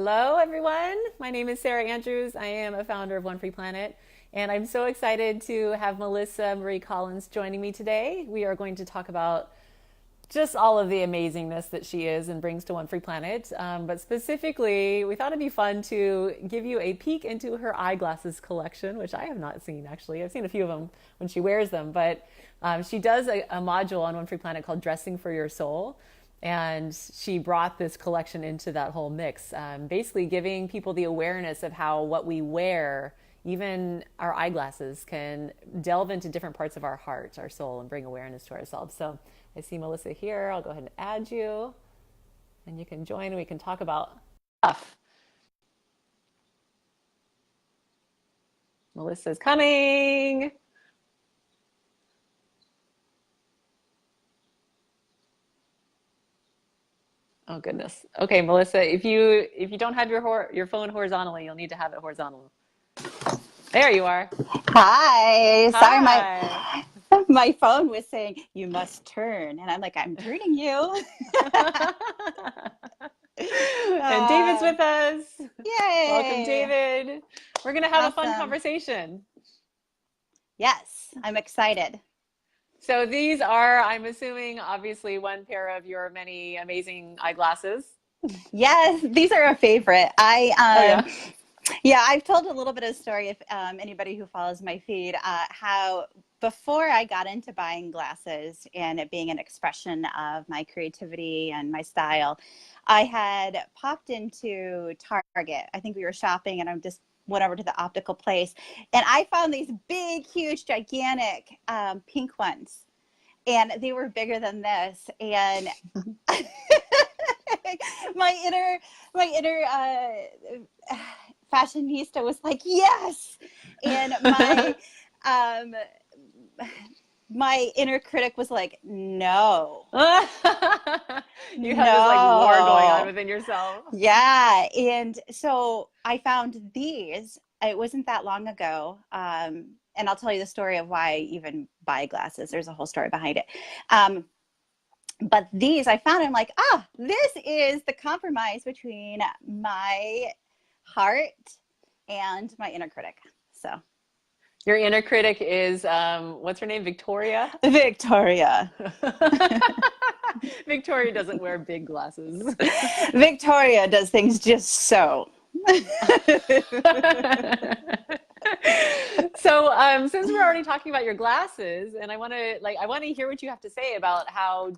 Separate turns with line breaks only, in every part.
Hello, everyone. My name is Sarah Andrews. I am a founder of OneFreePlanet, and I'm so excited to have Melissa Marie Collins joining me today. We are going to talk about just all of the amazingness that she is and brings to One Free Planet. But specifically, we thought it'd be fun to give you a peek into her eyeglasses collection, which I have not seen actually. I've seen a few of them when she wears them, but she does a module on One Free Planet called Dressing for Your Soul. And she brought this collection into that whole mix, basically giving people the awareness of how what we wear, even our eyeglasses, can delve into different parts of our heart, our soul, and bring awareness to ourselves. So I see Melissa here. I'll go ahead and add you, and you can join and we can talk about stuff. Melissa's coming. Oh goodness. Okay, Melissa, if you don't have your phone horizontally, you'll need to have it horizontal. There you are.
Hi. Sorry, my
Hi.
my phone was saying you must turn, and I'm like, I'm turning you.
And David's
Uh,
with us. Welcome,
Yay.
David. We're gonna have a fun
Awesome.
conversation.
Yes, I'm excited.
So these are, I'm assuming, obviously one pair of your many amazing eyeglasses.
Yes, these are a favorite.
Oh yeah.
Yeah, I've told a little bit of story if anybody who follows my feed, how before I got into buying glasses and it being an expression of my creativity and my style, I had popped into Target. I think we were shopping and I just went over to the optical place and I found these big, huge, gigantic pink ones. And they were bigger than this. And my inner fashionista was like, yes. And um my inner critic was like, no,
You have this like war going on
no.
within yourself.
Yeah. And so I found these. It wasn't that long ago. And I'll tell you the story of why I even buy glasses. There's a whole story behind it. Um, but these I found, I'm like, this is the compromise between my heart and my inner critic. So
Your inner critic is what's her name? Victoria?
Victoria.
Victoria doesn't wear big glasses.
Victoria does things just so.
So, since we're already talking about your glasses, and I want to hear what you have to say about how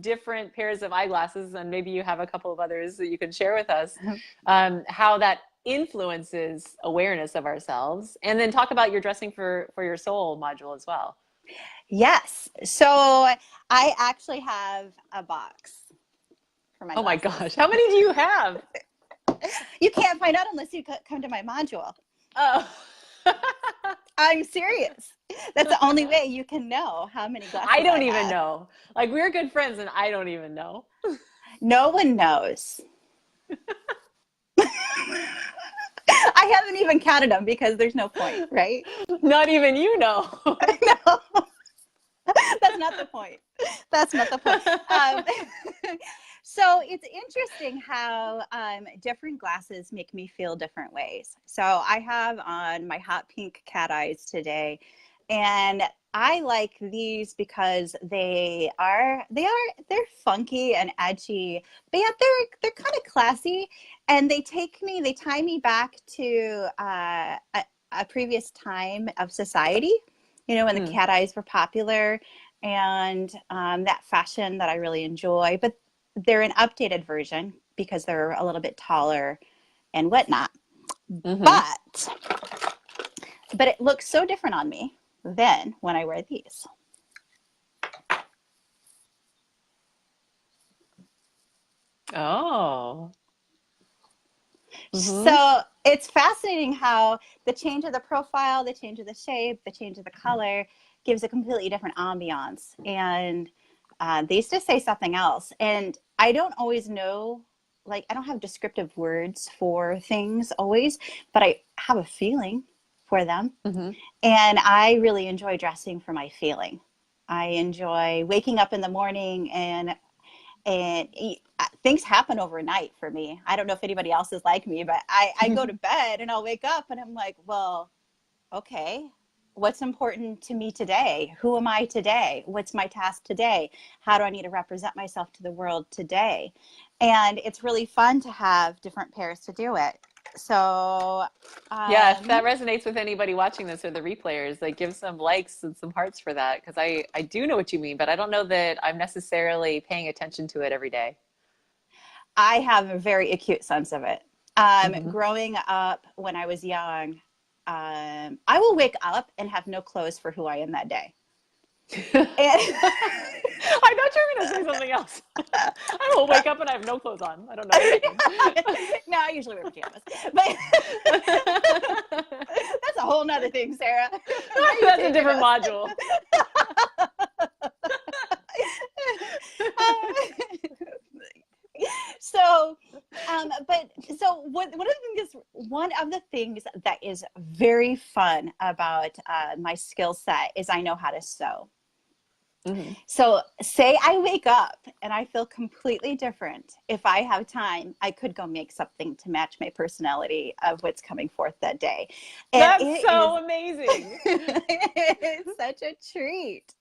different pairs of eyeglasses, and maybe you have a couple of others that you can share with us, how that influences awareness of ourselves, and then talk about your dressing for your soul module as well.
Yes. So I actually have a box for my
Oh my
glasses.
gosh, how many do you have?
You can't find out unless you come to my module.
Oh.
I'm serious. That's the only way you can know how many
I
glasses I
don't even
have.
know. Like, we're good friends and I don't even know.
No one knows. I haven't even counted them because there's no point, right?
Not even you know.
No, that's not the point. That's not the point. So it's interesting how different glasses make me feel different ways. So I have on my hot pink cat eyes today, and I like these because they're funky and edgy, but yet they're kind of classy, and they tie me back to a previous time of society, when the
Hmm.
cat eyes were popular and that fashion that I really enjoy. But they're an updated version because they're a little bit taller and whatnot.
Hmm.
But it looks so different on me than when I wear these.
Oh. Hmm.
So it's fascinating how the change of the profile, the change of the shape, the change of the color gives a completely different ambiance. And these just say something else. And I don't always know, like, I don't have descriptive words for things always, but I have a feeling for them.
Hmm.
And I really enjoy dressing for my feeling. I enjoy waking up in the morning and things happen overnight for me. I don't know if anybody else is like me, but I go to bed and I'll wake up and I'm like, well, okay, what's important to me today? Who am I today? What's my task today? How do I need to represent myself to the world today? And it's really fun to have different pairs to do it. So,
Yeah, if that resonates with anybody watching this or the replayers, like give some likes and some hearts for that because I do know what you mean, but I don't know that I'm necessarily paying attention to it every day.
I have a very acute sense of it.
Hmm.
Growing up when I was young, I will wake up and have no clothes for who I am that day. And
I thought you were going to say something else. I will wake up and I have no clothes on. I don't know what that means.
no, I usually wear pajamas, but that's a whole nother thing, Sarah.
That's a different module.
So, one of the things that is very fun about my skill set is I know how to sew.
Hmm.
So say I wake up and I feel completely different. If I have time, I could go make something to match my personality of what's coming forth that day. And
That's so amazing.
it's such a treat.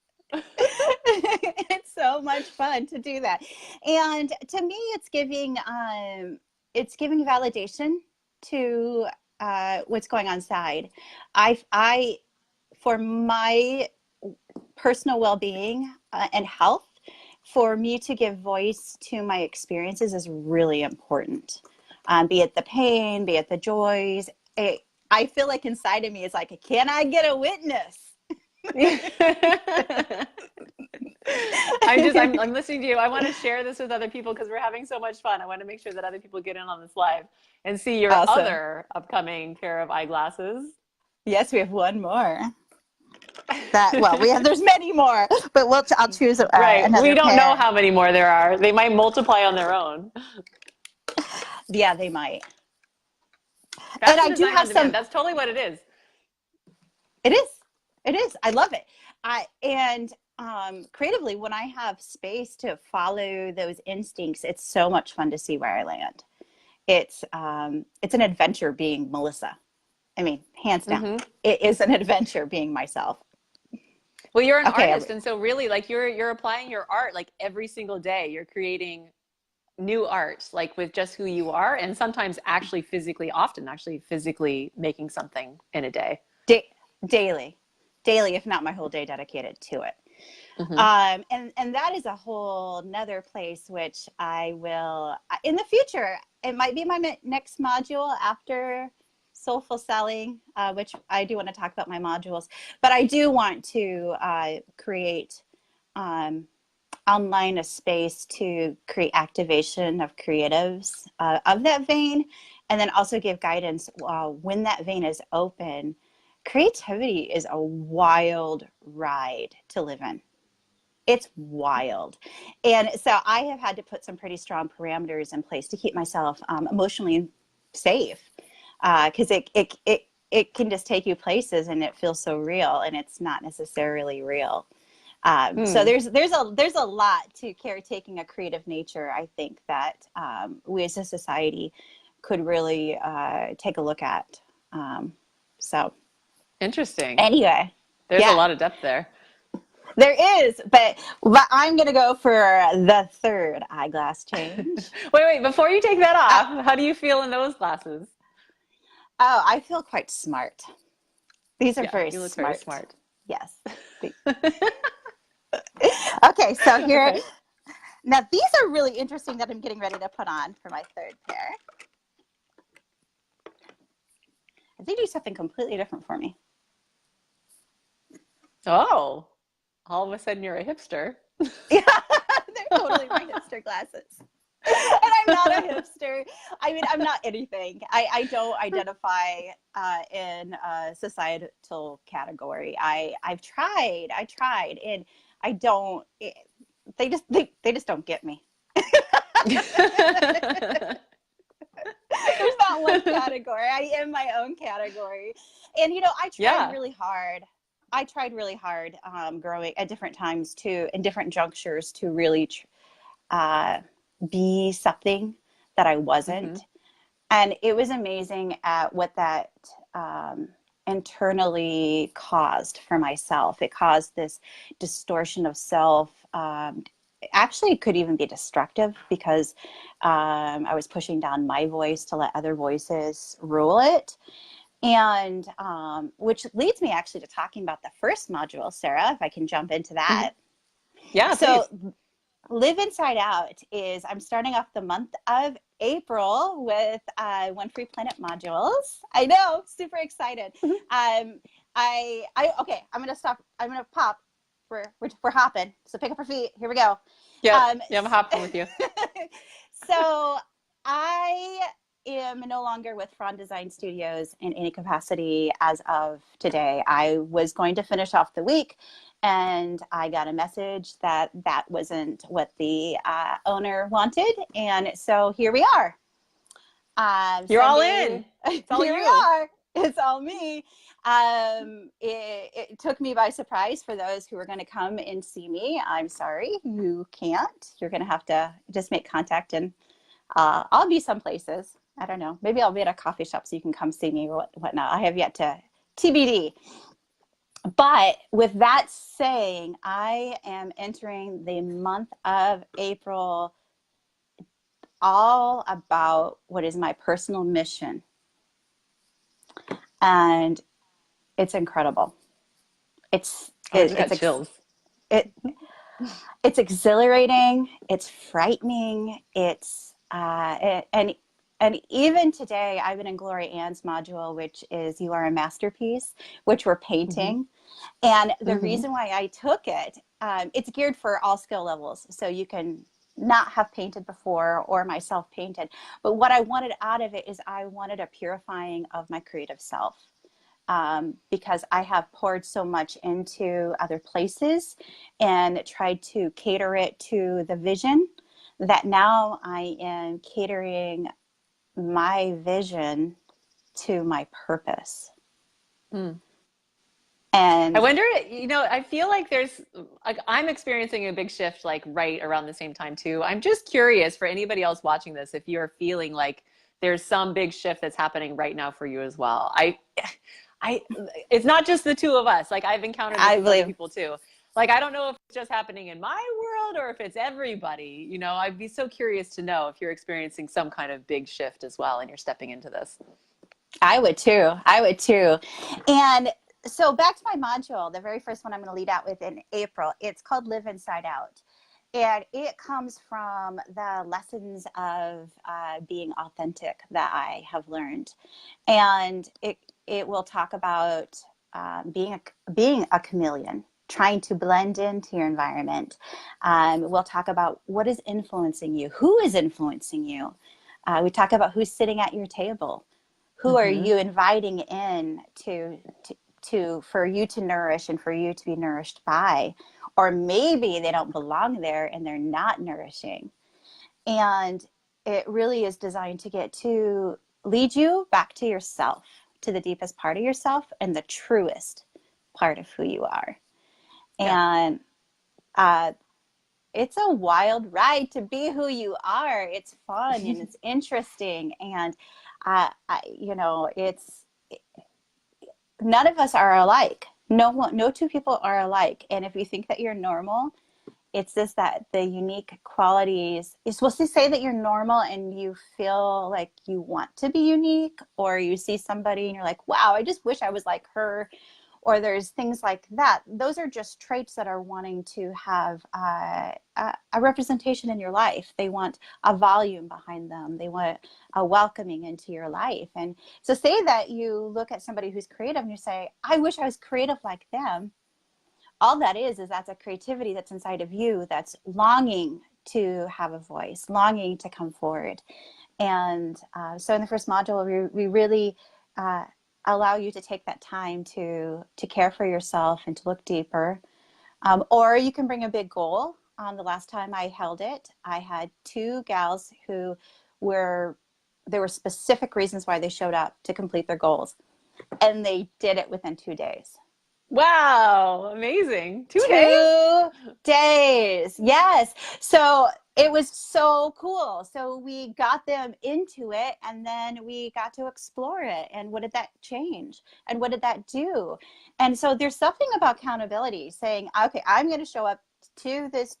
It's so much fun to do that. And to me, it's giving validation to what's going on inside. I for my personal well-being and health, for me to give voice to my experiences is really important. Be it the pain, be it the joys. I feel like inside of me is like, can I get a witness?
I'm listening to you. I want to share this with other people because we're having so much fun. I want to make sure that other people get in on this live and see your
Awesome.
other upcoming pair of eyeglasses.
Yes, we have one more. There's many more, but I'll choose
Right.
another
We don't know
pair.
how many more there are. They might multiply on their own.
Yeah, they might. And
Fashion
I do
design
have
on demand.
some.
That's totally what it is.
It is. It is. I love it. Creatively, when I have space to follow those instincts, it's so much fun to see where I land. It's an adventure being Melissa. I mean, hands down,
Hmm.
it is an adventure being myself.
Well, you're an
Okay.
artist, and so really, like you're applying your art like every single day. You're creating new art, like with just who you are, and sometimes often actually physically making something in a day.
Da- daily, daily, if not my whole day dedicated to it.
Hmm.
And that is a whole nother place, which I will, in the future, it might be my next module after soulful selling, which I do want to talk about my modules, but I do want to create online a space to create activation of creatives of that vein, and then also give guidance when that vein is open. Creativity is a wild ride to live in. It's wild. And so I have had to put some pretty strong parameters in place to keep myself emotionally safe, because it can just take you places and it feels so real and it's not necessarily real. So
Hmm.
there's a lot to caretaking a creative nature. I think that we as a society could really take a look at. So
Interesting.
anyway,
There's a
yeah.
lot of depth there.
There is, but I'm going to go for the third eyeglass change.
Wait, before you take that
Uh,
off, how do you feel in those glasses?
oh, I feel quite smart. These are
Yeah,
very
you look very
smart.
smart.
Yes. Okay, so here,
Okay.
now these are really interesting that I'm getting ready to put on for my third pair. They do something completely different for me.
Oh, all of a sudden you're a hipster.
Yeah, they're totally my hipster glasses. And I'm not a hipster. I mean, I'm not anything. I don't identify in a societal category. I tried, and I don't. They just don't get me. There's not one category. I am my own category, and I tried
Yeah.
really hard. I tried really hard growing at different times too, in different junctures to really be something that I
Mm-hmm.
wasn't. And it was amazing at what that internally caused for myself. It caused this distortion of self. Actually, it could even be destructive because I was pushing down my voice to let other voices rule it. And which leads me actually to talking about the first module, Sarah, if I can jump into
Hmm.
that.
Yeah,
So
please.
Live Inside Out is I'm starting off the month of April with OneFreePlanet modules. I know, super excited. Um, okay. I'm gonna stop. I'm gonna pop. We're hopping. So pick up your feet. Here we go.
Yep.
Um,
Yeah, I'm hopping with you.
so I am no longer with Frond Design Studios in any capacity as of today. I was going to finish off the week, and I got a message that that wasn't what the owner wanted, and so here we are.
You're all
Sunday,
in. It's all
here we
you.
are. It's all me. It took me by surprise for those who were going to come and see me. I'm sorry, you can't. You're going to have to just make contact, and I'll be some places. I don't know. Maybe I'll be at a coffee shop so you can come see me or whatnot. I have yet to TBD. But with that saying, I am entering the month of April all about what is my personal mission. And it's incredible. It's
I
it,
just got
it's
chills.
it it's exhilarating. It's frightening. And even today, I've been in Gloria Ann's module, which is "You Are a Masterpiece," which we're
Hmm.
painting. And the
Hmm.
reason why I took it, it's geared for all skill levels, so you can not have painted before or myself painted. But what I wanted out of it is I wanted a purifying of my creative self. Because I have poured so much into other places and tried to cater it to the vision that now I am catering my vision to my purpose.
Mm. I
And
wonder, I feel like I'm experiencing a big shift like right around the same time too. I'm just curious for anybody else watching this if you're feeling like there's some big shift that's happening right now for you as well. I, it's not just the two of us. Like I've encountered this
I
with other
believe
people too. Like I don't know if it's just happening in my world or if it's everybody. I'd be so curious to know if you're experiencing some kind of big shift as well and you're stepping into this.
I would too. I would too. And so back to my module, the very first one I'm going to lead out with in April, it's called Live Inside Out. And it comes from the lessons of being authentic that I have learned. And it will talk about being a chameleon, trying to blend into your environment. We'll talk about what is influencing you, who is influencing you. We talk about who's sitting at your table, who are
Mm-hmm.
you inviting in to for you to nourish and for you to be nourished by, or maybe they don't belong there and they're not nourishing. And it really is designed to get to lead you back to yourself, to the deepest part of yourself and the truest part of who you are.
Yeah.
And uh, it's a wild ride to be who you are. It's fun and it's interesting. And, it's none of us are alike. No one, no two people are alike. And if you think that you're normal, it's just that the unique qualities, you're supposed to say that you're normal and you feel like you want to be unique, or you see somebody and you're like, wow, I just wish I was like her, or there's things like that. Those are just traits that are wanting to have a representation in your life. They want a volume behind them. They want a welcoming into your life. And so say that you look at somebody who's creative and you say, I wish I was creative like them. All that is that's a creativity that's inside of you that's longing to have a voice, longing to come forward. And so in the first module, we really uh, allow you to take that time to care for yourself and to look deeper. Or you can bring a big goal. The last time I held it, I had two gals who were, there were specific reasons why they showed up to complete their goals. And they did it within 2 days.
Wow, amazing. 2 days?
2 days. Yes. So it was so cool. So we got them into it and then we got to explore it. And what did that change? And what did that do? And so there's something about accountability saying, okay, I'm going to show up to this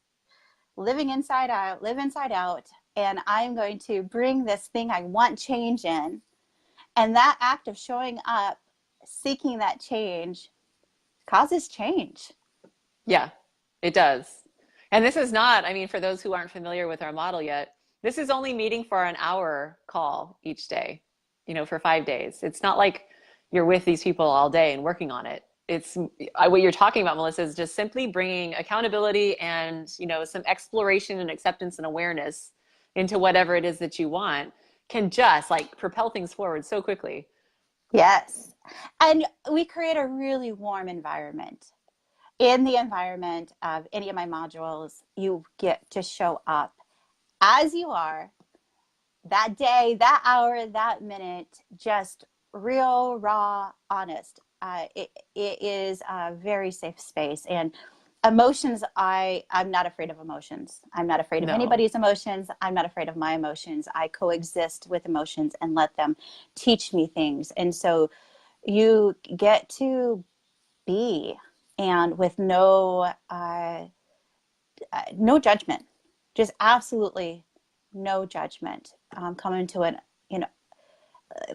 living inside out, live inside out, and I'm going to bring this thing I want change in. And that act of showing up, seeking that change, causes change.
Yeah, it does. And this is not, I mean, for those who aren't familiar with our model yet, this is only meeting for an hour call each day, for 5 days. It's not like you're with these people all day and working on it. It's what you're talking about, Melissa, is just simply bringing accountability and, some exploration and acceptance and awareness into whatever it is that you want can just like propel things forward so quickly.
Yes. And we create a really warm environment. In the environment of any of my modules, you get to show up as you are that day, that hour, that minute, just real, raw, honest. It is a very safe space. And emotions, I'm not afraid of emotions. I'm not afraid of
No.
anybody's emotions. I'm not afraid of my emotions. I coexist with emotions and let them teach me things. And so you get to be, and with no judgment, just absolutely no judgment. Come into it, you know,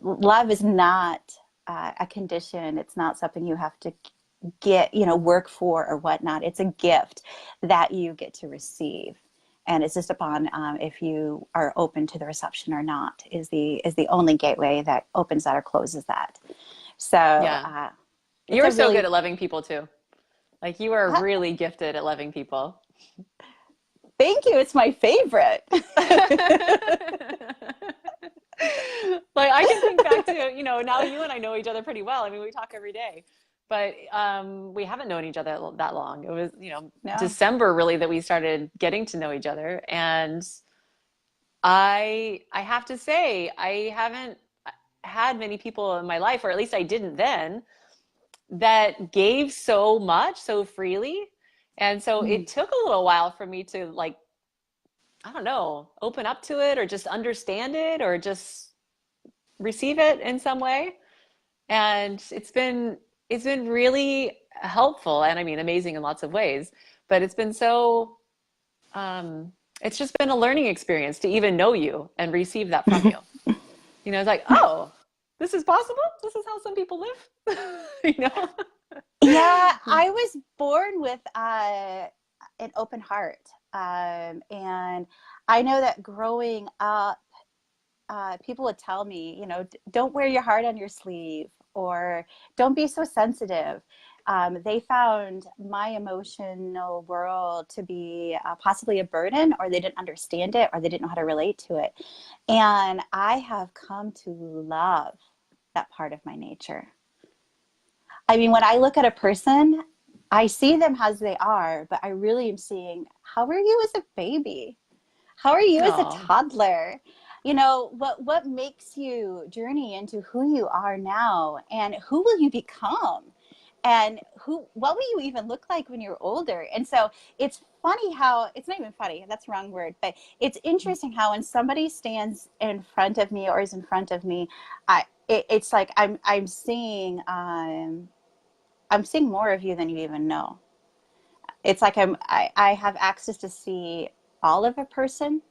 love is not a condition. It's not something you have to get, work for or whatnot. It's a gift that you get to receive. And it's just upon if you are open to the reception or not is the only gateway that opens that or closes that. So
Yeah. You
it's
are
a
so good
really
at loving people too. Like you are really gifted at loving people.
thank you. It's my favorite.
Like I can think back to, now you and I know each other pretty well. I mean, we talk every day, but we haven't known each other that long. It was,
No.
December really that we started getting to know each other. And I have to say, I haven't had many people in my life, or at least I didn't then, that gave so much so freely. And so it took a little while for me to like, I don't know, open up to it or just understand it or just receive it in some way. And it's been really helpful and I mean amazing in lots of ways, but it's been so it's just been a learning experience to even know you and receive that from you. It's like, oh, this is possible. This is how some people live. you know?
Yeah, I was born with an open heart. And I know that growing up, people would tell me, don't wear your heart on your sleeve or don't be so sensitive. They found my emotional world to be possibly a burden, or they didn't understand it, or they didn't know how to relate to it. And I have come to love that part of my nature. I mean, when I look at a person, I see them as they are, but I really am seeing, how are you as a baby? How are you as a
Oh,
toddler? What makes you journey into who you are now, and who will you become? And what will you even look like when you're older? And so it's funny how, it's not even funny, that's the wrong word, but it's interesting how when somebody stands in front of me or is in front of me, it's like I'm seeing more of you than you even know. It's like I have access to see all of a person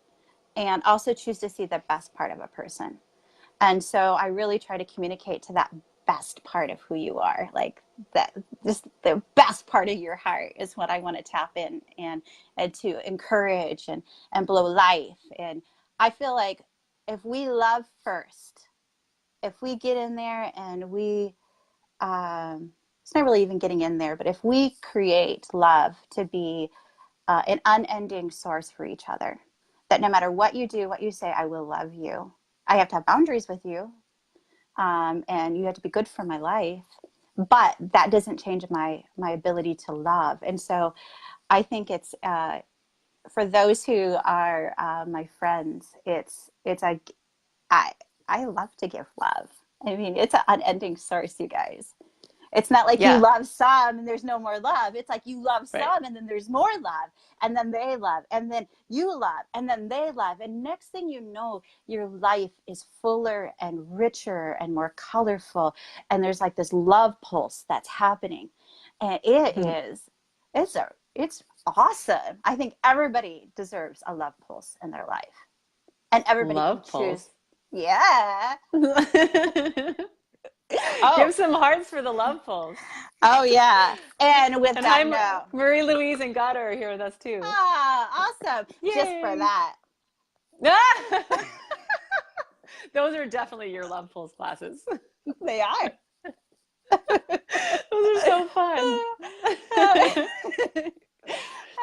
and also choose to see the best part of a person. And so I really try to communicate to that best part of who you are, like that, just the best part of your heart is what I want to tap in and to encourage and blow life. And I feel like if we love first, if we get in there and it's not really even getting in there, but if we create love to be an unending source for each other, that no matter what you do, what you say, I will love you. I have to have boundaries with you, and you have to be good for my life. But that doesn't change my ability to love. And so I think it's for those who are my friends, it's like I I love to give love. I mean, it's an unending source, you guys. It's not like you
Yeah.
love some and there's no more love. It's like you love
Right.
some and then there's more love, and then they love, and then you love, and then they love. And next thing you know, your life is fuller and richer and more colorful. And there's like this love pulse that's happening. And
Mhm.
it's awesome. I think everybody deserves a love pulse in their life. And everybody can
Love
choose.
pulse.
Yeah.
Give
Oh,
some hearts for the love pulse.
oh yeah. And with
And hi,
that note,
Marie Louise and Gada are here with us too.
awesome. Just for
Yay!
that.
Those are definitely your love pulse classes.
They are.
Those are so fun.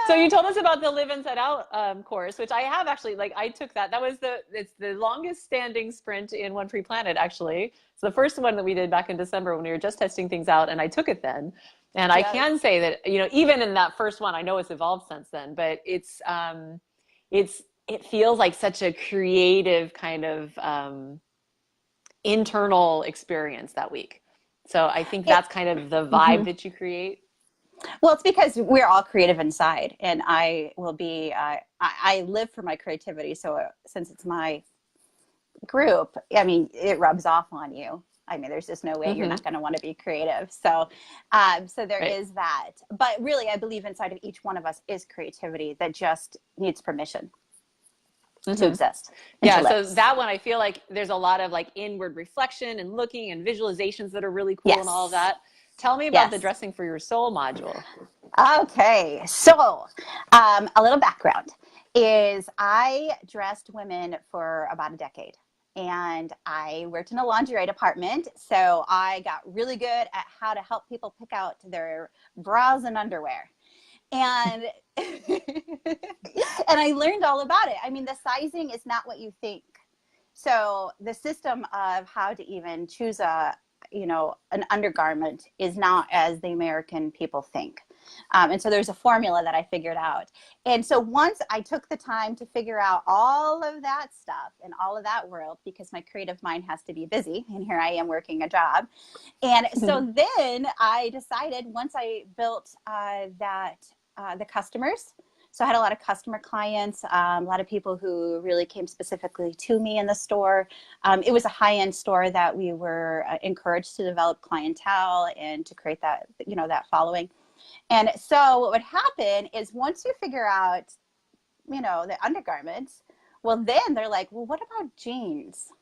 So you told us about the Live Inside Out course, which I have actually, like I took that. It's the longest standing sprint in OneFreePlanet, actually. It's the first one that we did back in December when we were just testing things out, and I took it then. And I
Yes.
can say that, even in that first one, I know it's evolved since then, but it feels like such a creative kind of internal experience that week. So I think
It,
that's kind of the vibe
mhm.
that you create.
Well, it's because we're all creative inside, and I will be. I live for my creativity, so since it's my group, I mean, it rubs off on you. I mean, there's just no way you're
Mm-hmm.
not going to want to be creative. So, so there
Right.
is that. But really, I believe inside of each one of us is creativity that just needs permission to
Mm-hmm.
exist and to
Yeah,
live.
so that one I feel like there's a lot of like inward reflection and looking and visualizations that are really cool and all of
Yes.
that. Tell me about the
Yes.
Dressing for Your Soul module.
Okay, so a little background is I dressed women for about a decade, and I worked in a lingerie department. So I got really good at how to help people pick out their bras and underwear. And and I learned all about it. I mean, the sizing is not what you think. So the system of how to even choose an undergarment is not as the American people think. And so there's a formula that I figured out. And so once I took the time to figure out all of that stuff and all of that world, because my creative mind has to be busy, and here I am working a job. And so then I decided, once I built the customers, so I had a lot of customer clients, a lot of people who really came specifically to me in the store. It was a high-end store that we were encouraged to develop clientele and to create that following. And so what would happen is, once you figure out, the undergarments, well, then they're like, well, what about jeans?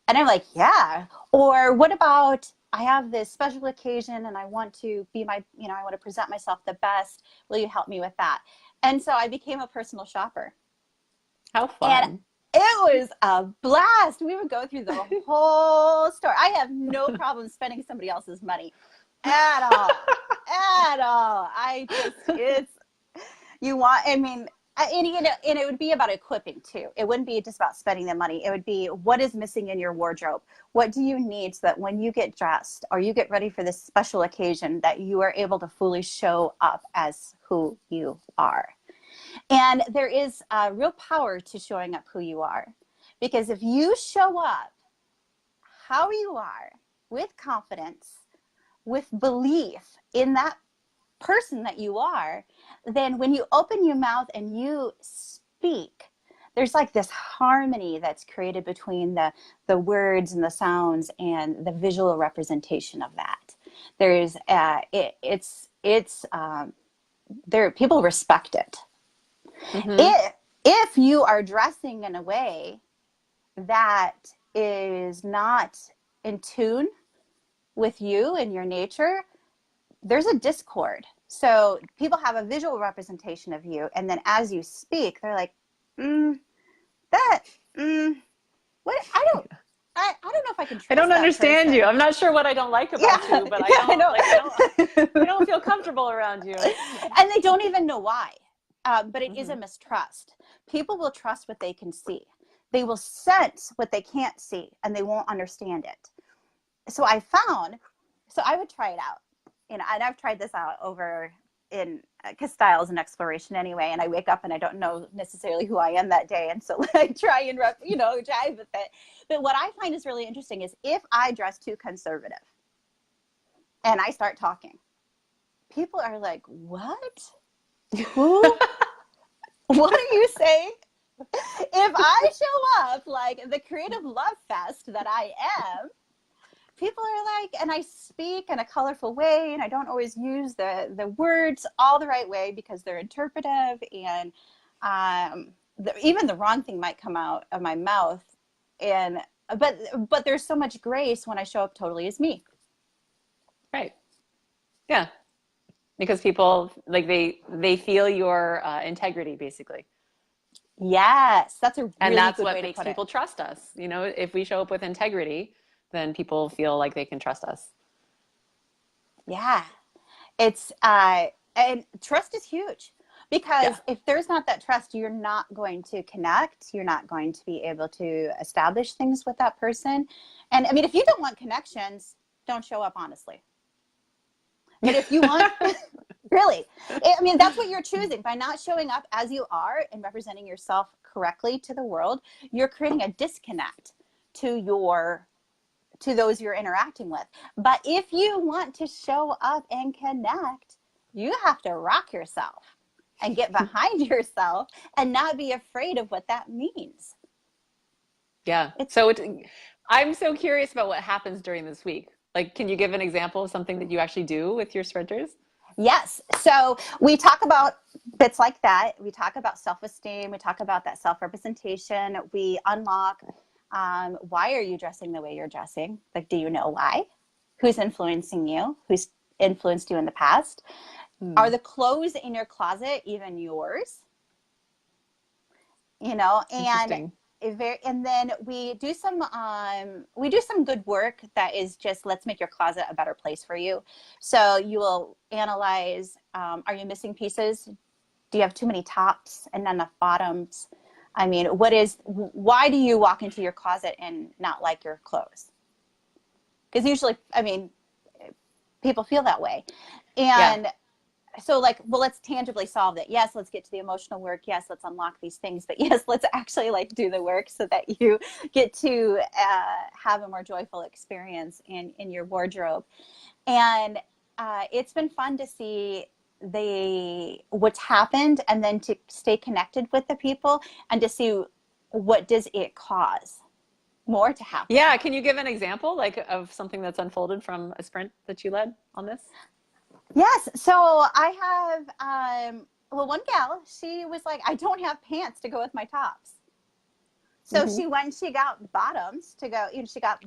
And I'm like, yeah. Or what about, I have this special occasion and I want to be I want to present myself the best. Will you help me with that? And so I became a personal shopper.
How
And
fun.
it was a blast. We would go through the whole store. I have no problem spending somebody else's money at all. At all. I mean, and it would be about equipping too. It wouldn't be just about spending the money. It would be, what is missing in your wardrobe? What do you need so that when you get dressed or you get ready for this special occasion, that you are able to fully show up as who you are? And there is a real power to showing up who you are, because if you show up how you are, with confidence, with belief in that person that you are, then when you open your mouth and you speak, there's like this harmony that's created between the words and the sounds and the visual representation of that. There's there, people respect it.
Mm-hmm.
If you are dressing in a way that is not in tune with you and your nature, there's a discord. So people have a visual representation of you, and then as you speak, they're like, that, what? I don't know if I can
I
trust
don't
that
understand you.
person.
I'm not sure what I don't like
Yeah,
about you, but I
yeah, I
don't
know.
like I don't feel comfortable around you.
And they don't even know why. But it is
Mm-hmm.
a mistrust. People will trust what they can see. They will sense what they can't see, and they won't understand it. So I would try it out. And I've tried this out over in, because style is an exploration anyway, and I wake up and I don't know necessarily who I am that day, and so I try and jive with it. But what I find is really interesting is, if I dress too conservative, and I start talking. People are like, what? Who? What are you saying? If I show up like the creative love fest that I am, people are like, and I speak in a colorful way, and I don't always use the words all the right way because they're interpretive, and even the wrong thing might come out of my mouth, and but there's so much grace when I show up totally as me.
Right. Yeah. Because people like they feel your integrity basically.
Yes, that's a
And
really
that's
good
what
way to
makes
put it.
people trust us. You know, if we show up with integrity, then people feel like they can trust us.
Yeah, it's and trust is huge
Yeah.
because if there's not that trust, you're not going to connect. You're not going to be able to establish things with that person. And I mean, if you don't want connections, don't show up honestly. But if you want, really, I mean, that's what you're choosing by not showing up as you are and representing yourself correctly to the world. You're creating a disconnect to your to those you're interacting with. But if you want to show up and connect, you have to rock yourself and get behind yourself and not be afraid of what that means.
Yeah.
It's
I'm so curious about what happens during this week. Like, can you give an example of something that you actually do with your sprinters?
yes. So we talk about bits like that. We talk about self-esteem. We talk about that self-representation. We unlock why are you dressing the way you're dressing? Like, do you know why? Who's influencing you? Who's influenced you in the past? Are
Hmm.
the clothes in your closet even yours? You know,
Interesting.
and then we do some good work that is just let's make your closet a better place for you. So you will analyze, are you missing pieces? Do you have too many tops and not enough bottoms? I mean, why do you walk into your closet and not like your clothes? Because usually, I mean, people feel that way.
Yeah.
And so like, well, let's tangibly solve it. Yes, let's get to the emotional work. Yes, let's unlock these things. But yes, let's actually like do the work so that you get to have a more joyful experience in your wardrobe. And it's been fun to see what's happened and then to stay connected with the people and to see what does it cause more to happen.
Yeah. Can you give an example, like, of something that's unfolded from a sprint that you led on this?
Yes. So I have, well, one gal, she was like, I don't have pants to go with my tops. So
Hmm.
she went and she got bottoms to go, she got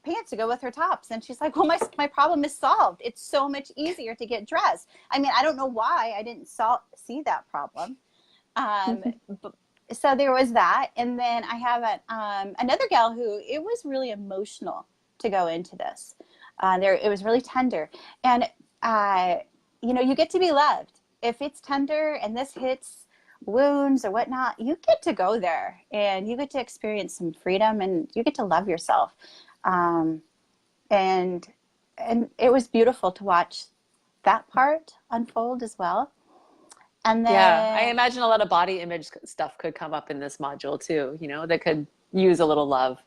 pants to go with her tops. And she's like, well, my problem is solved. It's so much easier to get dressed. I mean, I don't know why I didn't see that problem. Um, but, so there was that. And then I have another gal who it was really emotional to go into this. It was really tender. And, uh, you get to be loved. If it's tender and this hits wounds or whatnot, you get to go there and you get to experience some freedom and you get to love yourself. Um, and and it was beautiful to watch that part unfold as well. And
Yeah. I
then
imagine a lot of body image stuff could come up in this module too, that could use a little love.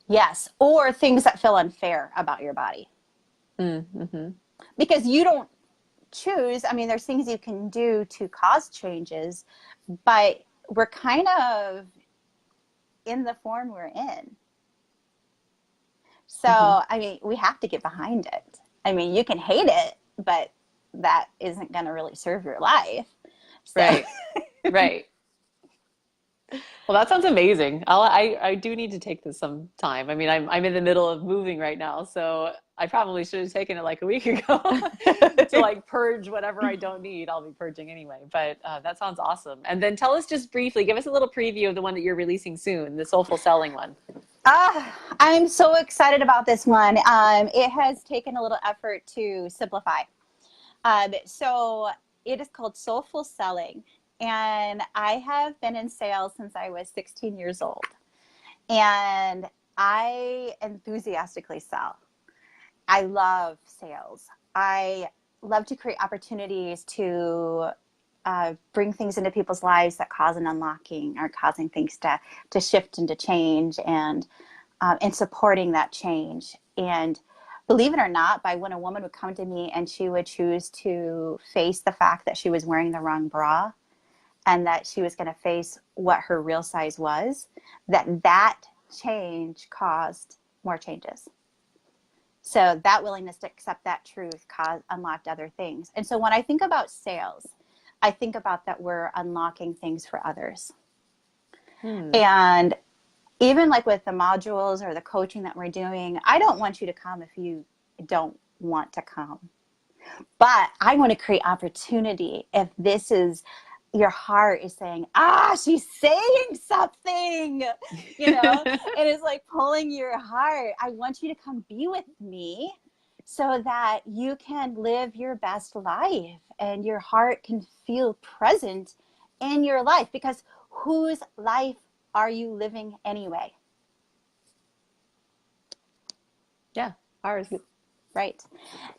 yes, or things that feel unfair about your body
Mm-hmm.
because you don't choose. I mean, there's things you can do to cause changes, but we're kind of in the form we're in. So,
Hmm.
I mean, we have to get behind it. I mean, you can hate it, but that isn't going to really serve your life. So,
Right. Right. Well, that sounds amazing. I do need to take this some time. I mean, I'm in the middle of moving right now, so I probably should have taken it like a week ago to like purge whatever I don't need. I'll be purging anyway, but that sounds awesome. And then tell us just briefly, give us a little preview of the one that you're releasing soon, the soulful selling one.
I'm so excited about this one. It has taken a little effort to simplify. So it is called Soulful Selling. And I have been in sales since I was 16 years old. And I enthusiastically sell. I love sales. I love to create opportunities to bring things into people's lives that cause an unlocking or causing things to shift and to change and supporting that change. And believe it or not, by when a woman would come to me and she would choose to face the fact that she was wearing the wrong bra and that she was going to face what her real size was, that change caused more changes. So that willingness to accept that truth unlocked other things. And so when I think about sales, I think about that we're unlocking things for others. And even like with the modules or the coaching that we're doing, I don't want you to come if you don't want to come. But I want to create opportunity if this is your heart is saying, she's saying something, you know, and it's like pulling your heart. I want you to come be with me so that you can live your best life and your heart can feel present in your life, because whose life are you living anyway?
Yeah, ours.
Right.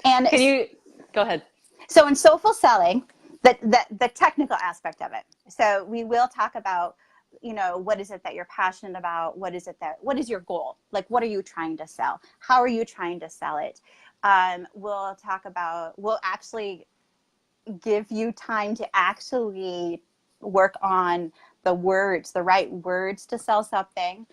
And
can you go ahead?
So in soulful selling, the technical aspect of it. So we will talk about, you know, what is it that you're passionate about? What is your goal? Like, what are you trying to sell? How are you trying to sell it? We'll actually give you time to actually work on the right words to sell something.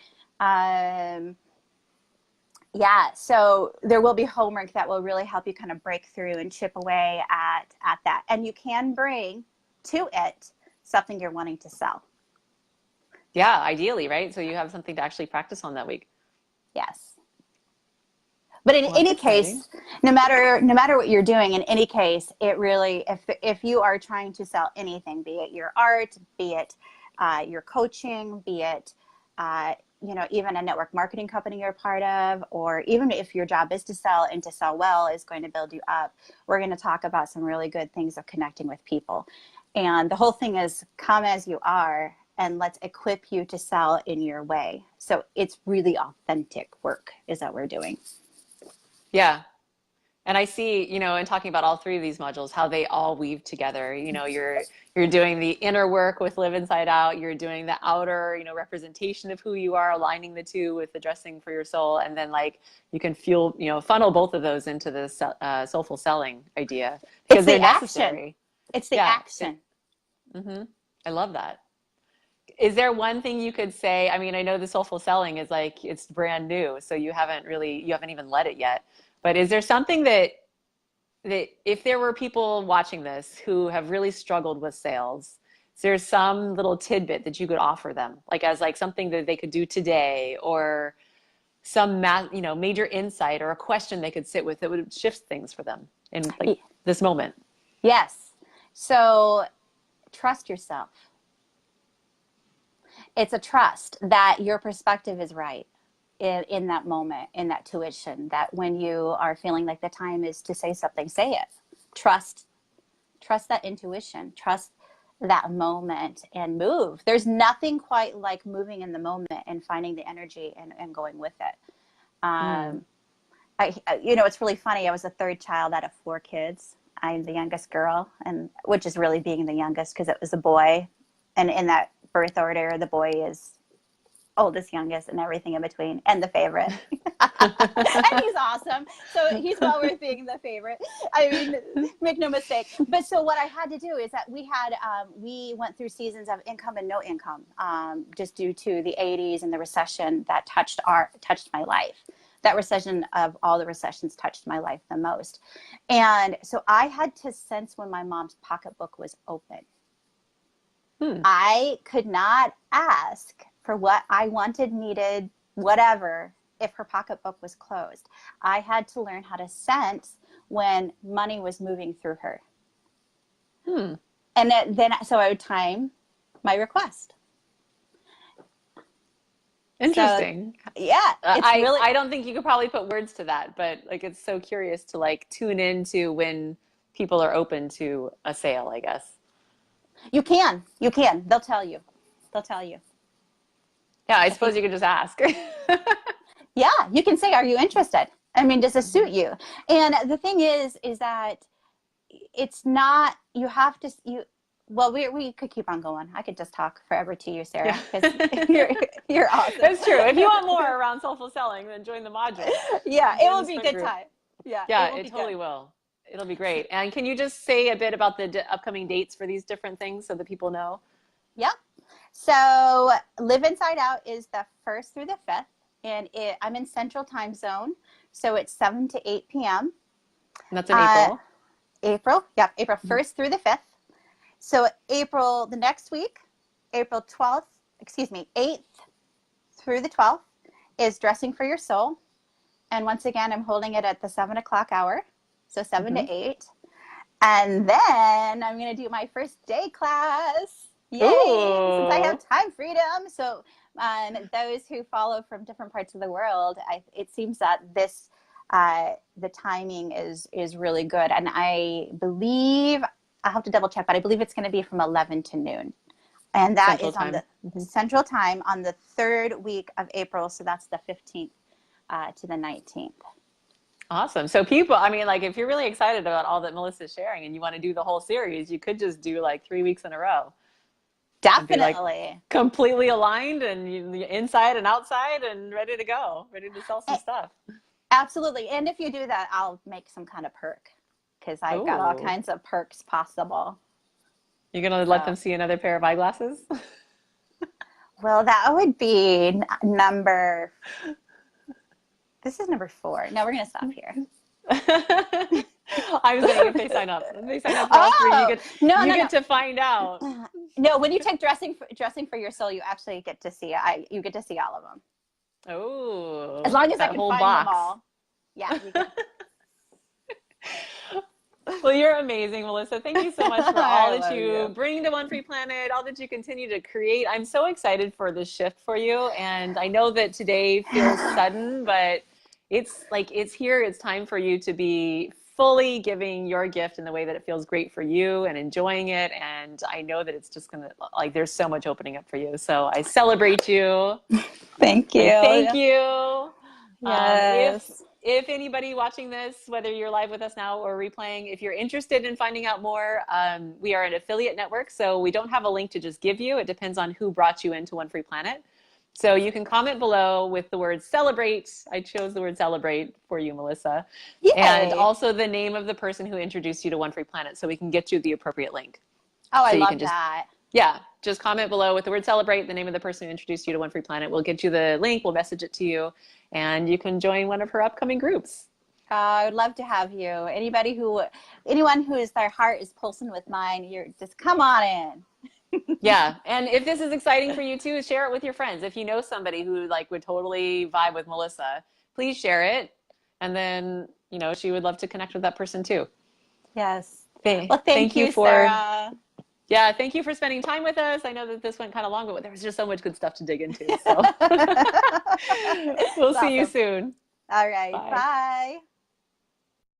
Yeah, so there will be homework that will really help you kind of break through and chip away at that. And you can bring to it something you're wanting to sell.
Yeah, ideally, right? So you have something to actually practice on that week.
Yes. But in any case, no matter what you're doing, in any case, it really, if you are trying to sell anything, be it your art, be it your coaching, be it you know, even a network marketing company you're a part of, or even if your job is to sell and to sell well is going to build you up, we're going to talk about some really good things of connecting with people. And the whole thing is come as you are and let's equip you to sell in your way. So it's really authentic work is that we're doing.
Yeah. And I see, you know, in talking about all three of these modules, how they all weave together. You know, you're doing the inner work with Live Inside Out. You're doing the outer, you know, representation of who you are, aligning the two with the dressing for your soul. And then like you can funnel both of those into this soulful selling idea because they're necessary.
It's the action.
I love that. Is there one thing you could say? I mean, I know the soulful selling is like, it's brand new, so you haven't even let it yet. But is there something that if there were people watching this who have really struggled with sales, is there some little tidbit that you could offer them, like as like something that they could do today, or some major insight or a question they could sit with that would shift things for them in like this moment?
Yes. So trust yourself. It's a trust that your perspective is right in that moment, in that tuition, that when you are feeling like the time is to say something, say it. Trust that intuition, trust that moment and move. There's nothing quite like moving in the moment and finding the energy and going with it. It's really funny. I was the third child out of 4 kids. I'm the youngest girl, and which is really being the youngest because it was a boy. And in that birth order, the boy is oldest, youngest, and everything in between, and the favorite. And he's awesome. So he's well worth being the favorite. I mean, make no mistake. But so what I had to do is that we went through seasons of income and no income, just due to the 80s and the recession that touched my life. That recession of all the recessions touched my life the most. And so I had to sense when my mom's pocketbook was open. I could not ask for what I wanted, needed, whatever, if her pocketbook was closed. I had to learn how to sense when money was moving through her. And so I would time my request.
Interesting.
So, yeah.
I don't think you could probably put words to that, but like it's so curious to like tune into when people are open to a sale, I guess.
You can. They'll tell you.
Yeah, I suppose you could just ask.
Yeah, you can say, are you interested? I mean, does this suit you? And the thing is that it's not, you have to, well, we could keep on going. I could just talk forever to you, Sarah, because you're awesome.
That's true. If you want more around soulful selling, then join the module.
Yeah, it will be a good time. Yeah, it
Yeah,
will
it
be
totally
good.
will. It'll be great. And can you just say a bit about the upcoming dates for these different things so that people know?
Yep. So Live Inside Out is the 1st through the 5th, and I'm in Central Time Zone, so it's 7 to 8 p.m.
And that's in
Uh,
April.
April, yep, April
Mhm.
1st through the 5th. So April, the next week, April 12th, excuse me, 8th through the 12th is Dressing for Your Soul. And once again, I'm holding it at the 7 o'clock hour, so 7 to
Mhm.
8. And then I'm going to do my first day class. Yay! Since I have
Ooh,
time freedom. So, those who follow from different parts of the world, it seems that the timing is really good. And I believe, I'll have to double check, but I believe it's going to be from 11 to noon. And that
Central
is on
Time.
the
Mhm.
Central Time on the 3rd week of April. So that's the 15th to the 19th.
Awesome. So people, I mean, like if you're really excited about all that Melissa's sharing and you want to do the whole series, you could just do like 3 weeks in a row and be like
Definitely.
completely aligned and inside and outside and ready to go, ready to sell some stuff.
Absolutely. And if you do that, I'll make some kind of perk because I've got all
Oh,
kinds of perks possible.
you're gonna let
So,
them see another pair of eyeglasses?
well, that would be number, this is number 4. No, we're going to stop here.
I was saying if they sign up for all three,
Oh, no,
you
no,
get to find out.
no. No, when you take dressing for your soul, you actually get to see, you get to see all of them. As
Oh,
long as I
that
can
whole
find them
box.
all. Yeah, you get.
Well, you're amazing, Melissa. Thank you so much for all
I
that
love
you
you.
bring to One Free Planet, all that you continue to create. I'm so excited for this shift for you. And I know that today feels sudden, but it's like it's here. It's time for you to be fully giving your gift in the way that it feels great for you and enjoying it. And I know that it's just going to, like, there's so much opening up for you. So I celebrate you.
Thank
I thank
you.
you.
Yes.
If anybody watching this, whether you're live with us now or replaying, if you're interested in finding out more, we are an affiliate network, so we don't have a link to just give you. It depends on who brought you into One Free Planet. So you can comment below with the word celebrate. I chose the word celebrate for you, Melissa. And
Yay.
also the name of the person who introduced you to One Free Planet so we can get you the appropriate link.
Oh, I
So you can
love
just
that.
yeah, just comment below with the word celebrate, the name of the person who introduced you to One Free Planet. We'll get you the link, we'll message it to you, and you can join one of her upcoming groups.
I would love to have you. Anyone whose their heart is pulsing with mine, you're just come on in.
Yeah, and if this is exciting for you too, share it with your friends. If you know somebody who like would totally vibe with Melissa, please share it. And then, she would love to connect with that person too.
Yes. Well, thank
Thank you
you,
for
Sarah.
Yeah, thank you for spending time with us. I know that this went kind of long, but there was just so much good stuff to dig into. So
It's
we'll see you
awesome.
soon.
All right.
Bye.
Bye.